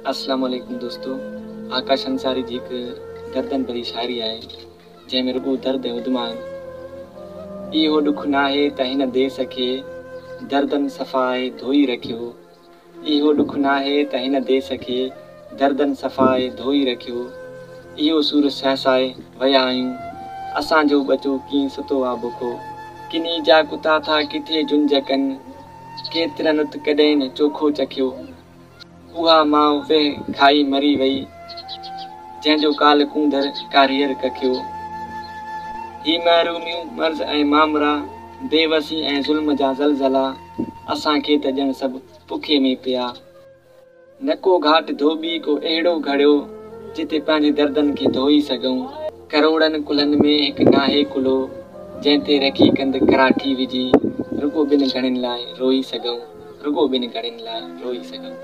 अस्सलाम वालेकुम दोस्तों। आकाश अंसारी जी एक दर्दन भरी शायरी आहे जंहिंमें रुगो दर्द ऐं उद्मान। इहो ॾुख नाहे त हिन देस खे दर्दन सफ़ा आहे धोई रखियो। इहो ॾुख नाहे त हिन देस खे दर्दन सफ़ा आहे धोई रखियो। इहो सूर सहसाए विया आहियूं असांजो बचो कीअं सुतो आहे बुखो। किनी जा कुता था किथे झुंझ कनि केतिरनि उत कॾहिं न चोखो चखियो। उहा माउ वेह खाई मरी वई जंहिंजो काल कूंदर कारीअर कखियो। ही महरूमियूं मर्ज़ ऐं मामरा बेवसी ऐं ज़ुल्म जा ज़लज़ला असांखे त ॼण सभु पुखे में पिया। न को घाट धोबी को अहिड़ो घड़ियो जिते पंहिंजे दर्दनि खे धोई सघूं। करोड़नि कुलनि में हिकु नाहे कुलो जंहिं ते रखी कंद कराठी विझी रुगो ॿिनि घड़ियुनि लाइ रोई सघूं। रुगो ॿिनि घड़ियुनि लाइ रोई सघूं।